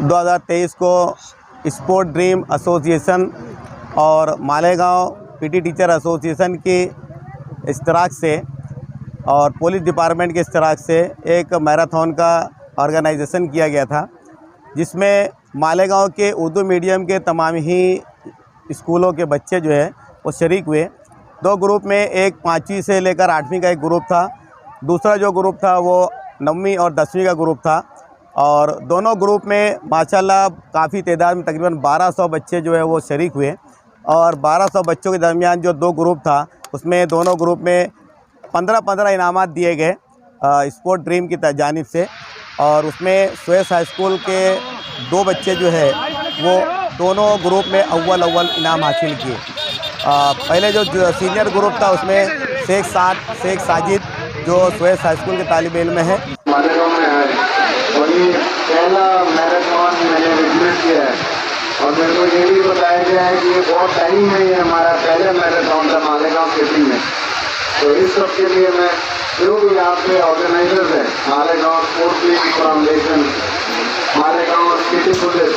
2023 को sport dream association और Malegaon PT teacher association की इश्तराक से और पुलिस डिपार्टमेंट के इश्तराक से एक मैराथन का ऑर्गेनाइजेशन किया गया था, जिसमें मालेगांव के उर्दू मीडियम के तमाम ही स्कूलों के बच्चे जो है वो शरीक हुए। दो ग्रुप में, एक 5वीं से लेकर 8वीं का एक ग्रुप था, दूसरा जो ग्रुप था वो 9वीं और 10वीं का ग्रुप था। और दोनों ग्रुप में माशाल्लाह काफ़ी तादाद में तकरीबन 1200 बच्चे जो है वो शरीक हुए। और 1200 बच्चों के दरमियान जो दो ग्रुप था उसमें दोनों ग्रुप में 15-15 इनामात दिए गए स्पोर्ट ड्रीम की जानिब से। और उसमें सुएस हाई स्कूल के 2 बच्चे जो है वो दोनों ग्रुप में अव्वल इनाम हासिल किए। पहले जो सीनियर ग्रुप था उसमें शेख साजिद जो सुएस हाई स्कूल के तालिब इल्म है। मालेगांव में है और ये पहला मैराथन मैंने विजिट किया है और मेरे को ये भी बताया गया है कि ये बहुत टाइम में ये हमारा पहला मैराथन था मालेगांव सिटी में। तो इस सब के लिए मैं जो भी यहाँ पे ऑर्गेनाइजर्स हैं, Malegaon sports league foundation, Malegaon city police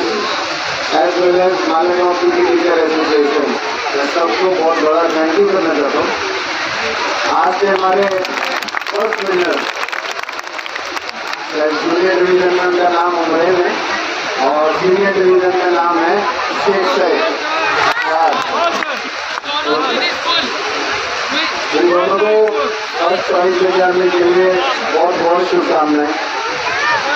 as well as Malegaon PT teacher association, मैं सबको बहुत बड़ा थैंक यू करना चाहता हूँ। आज से हमारे फर्स्ट विनर जूनियर डिवीजन में उनका नाम उमरेन है और सीनियर डिवीजन में नाम है शेख सईद। इन दोनों को फर्स्ट प्राइज ले जाने के लिए बहुत बहुत शुभकामनाएं।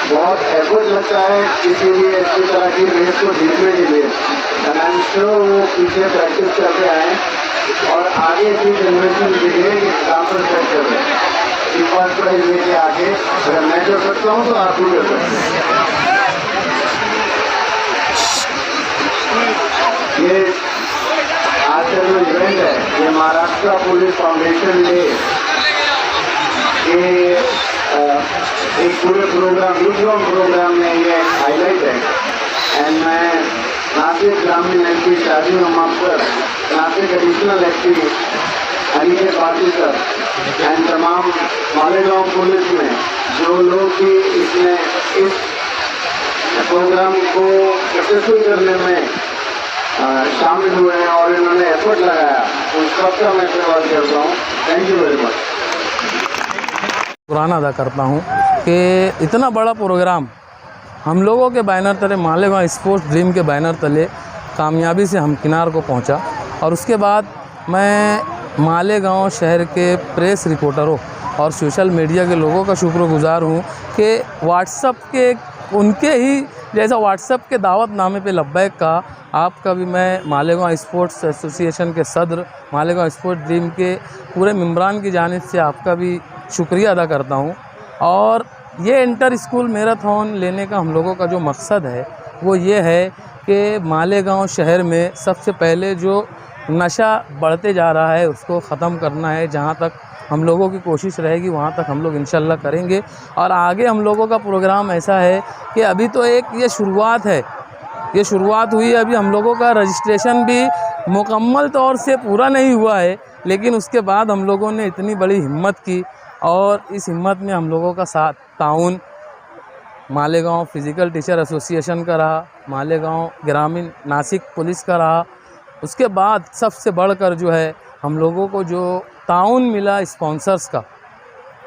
बहुत एफर्ट लगता है किसी भी ऐसी तरह की रेस को जीतने के लिए। एंड आई एम श्योर वो पीछे प्रैक्टिस करके आए और आगे की जनरेशन के लिए एग्जाम्पल सेट कर रहे हैं। फर्स्ट प्राइज लेके आगे अगर मैं कर सकता हूँ तो आप भी कर सकते हैं। ये आज का जो इवेंट है ये महाराष्ट्र पुलिस फाउंडेशन डे के एक पूरे प्रोग्राम यूथ प्रोग्राम में ये हाईलाइट है। एंड मैं नासिक ग्रामीण एसपी शादी मास्टर, नासिक एडिशनल एसपी अनिके पाटिल सर एंड तमाम मालेगांव पुलिस में जो लोग भी इसमें इस प्रोग्राम को सक्सेसफुल करने में शामिल हुए हैं और इन्होंने एफर्ट लगाया, उन सबका मैं धन्यवाद करता हूँ। Thank you very much. शुक्राना अदा करता हूँ कि इतना बड़ा प्रोग्राम हम लोगों के बैनर तले, मालेगांव स्पोर्ट्स ड्रीम के बैनर तले कामयाबी से हमकिनार को पहुँचा। और उसके बाद मैं मालेगांव शहर के प्रेस रिपोर्टरों और सोशल मीडिया के लोगों का शुक्रगुजार हूँ कि व्हाट्सएप के उनके ही जैसा व्हाट्सएप के दावतनामे पे लब्बैक का आपका भी मैं मालेगांव स्पोर्ट्स एसोसिएशन के सदर, मालेगांव स्पोर्ट्स ड्रीम के पूरे मेंबरान की जानिब से आपका भी शुक्रिया अदा करता हूँ। और ये इंटर स्कूल मैराथन लेने का हम लोगों का जो मकसद है वो ये है कि मालेगांव शहर में सबसे पहले जो नशा बढ़ते जा रहा है उसको ख़त्म करना है। जहाँ तक हम लोगों की कोशिश रहेगी वहाँ तक हम लोग इंशाल्लाह करेंगे। और आगे हम लोगों का प्रोग्राम ऐसा है कि अभी तो एक ये शुरुआत है, ये शुरुआत हुई है। अभी हम लोगों का रजिस्ट्रेशन भी मुकम्मल तौर से पूरा नहीं हुआ है, लेकिन उसके बाद हम लोगों ने इतनी बड़ी हिम्मत की और इस हिम्मत में हम लोगों का साथ ताउन मालेगांव फिज़िकल टीचर एसोसिएशन का रहा, मालेगांव ग्रामीण नासिक पुलिस का रहा। उसके बाद सबसे बढ़कर जो है हम लोगों को जो ताउन मिला स्पॉन्सर्स का,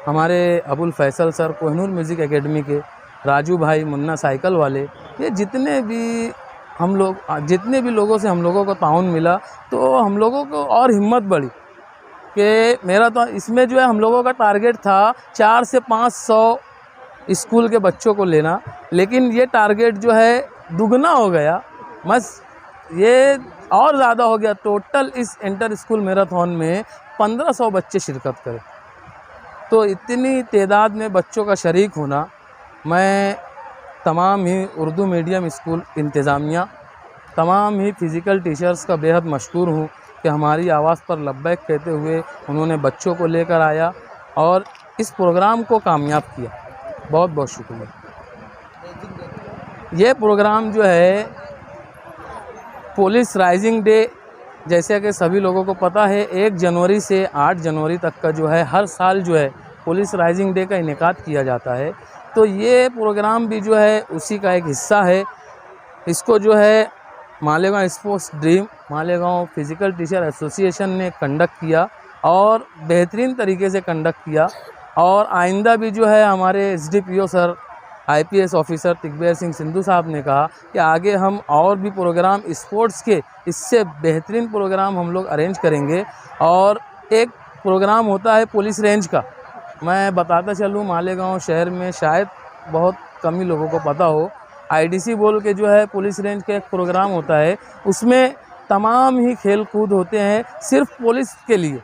हमारे Abul Faisal sir Kohinoor music academy के, राजू भाई मुन्ना साइकिल वाले, ये जितने भी लोगों से हम लोगों को ताउन मिला तो हम लोगों को और हिम्मत बढ़ी कि मेरा तो इसमें जो है हम लोगों का टारगेट था 400 से 500 स्कूल के बच्चों को लेना, लेकिन ये टारगेट जो है दुगना हो गया, बस ये और ज़्यादा हो गया। टोटल इस इंटर स्कूल मैराथन में 1500 बच्चे शिरकत करें। तो इतनी तादाद में बच्चों का शरीक होना, मैं तमाम ही उर्दू मीडियम स्कूल इंतज़ामिया, तमाम ही फ़िज़िकल टीचर्स का बेहद मशकूर हूँ कि हमारी आवाज़ पर लब्बैक कहते हुए उन्होंने बच्चों को लेकर आया और इस प्रोग्राम को कामयाब किया। बहुत बहुत शुक्रिया। ये प्रोग्राम जो है पुलिस राइजिंग डे, जैसे कि सभी लोगों को पता है 1 जनवरी से 8 जनवरी तक का जो है हर साल जो है पुलिस राइजिंग डे का इनेकाद किया जाता है। तो ये प्रोग्राम भी जो है उसी का एक हिस्सा है इसको जो है Malegaon sports dream Malegaon physical teacher association ने कंडक्ट किया और बेहतरीन तरीके से कंडक्ट किया। और आइंदा भी जो है हमारे एसडीपीओ सर आईपीएस ऑफिसर तिकबेर सिंह सिंधु साहब ने कहा कि आगे हम और भी प्रोग्राम स्पोर्ट्स के इससे बेहतरीन प्रोग्राम हम लोग अरेंज करेंगे। और एक प्रोग्राम होता है पुलिस रेंज का, मैं बताता चलूँ मालेगांव शहर में शायद बहुत कम ही लोगों को पता हो, आईडीसी बोल के जो है पुलिस रेंज का एक प्रोग्राम होता है, उसमें तमाम ही खेल कूद होते हैं सिर्फ पुलिस के लिए।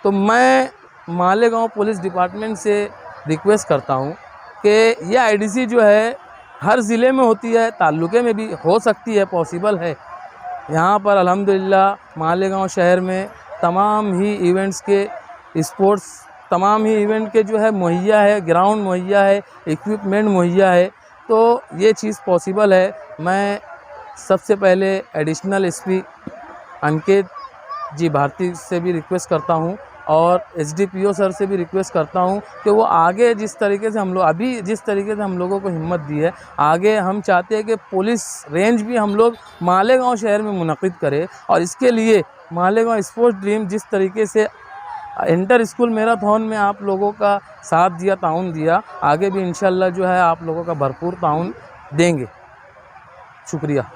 तो मैं मालेगांव पुलिस डिपार्टमेंट से रिक्वेस्ट करता हूं कि ये आईडीसी जो है हर ज़िले में होती है, ताल्लुके में भी हो सकती है, पॉसिबल है। यहाँ पर अल्हम्दुलिल्लाह मालेगांव शहर में तमाम ही इवेंट्स के स्पोर्ट्स तमाम ही इवेंट के जो है मुहैया है, ग्राउंड मुहैया है, इक्विपमेंट मुहैया है, तो ये चीज़ पॉसिबल है। मैं सबसे पहले एडिशनल एसपी अंकित जी भारती से भी रिक्वेस्ट करता हूँ और एसडीपीओ सर से भी रिक्वेस्ट करता हूँ कि वो आगे जिस तरीके से हम लोग अभी जिस तरीके से हम लोगों को हिम्मत दी है, आगे हम चाहते हैं कि पुलिस रेंज भी हम लोग मालेगांव शहर में मुनक़िद करें। और इसके लिए मालेगांव स्पोर्ट्स ड्रीम जिस तरीके से इंटर स्कूल मैराथन में आप लोगों का साथ दिया, ताउन दिया, आगे भी इंशाल्लाह जो है आप लोगों का भरपूर ताउन देंगे। शुक्रिया।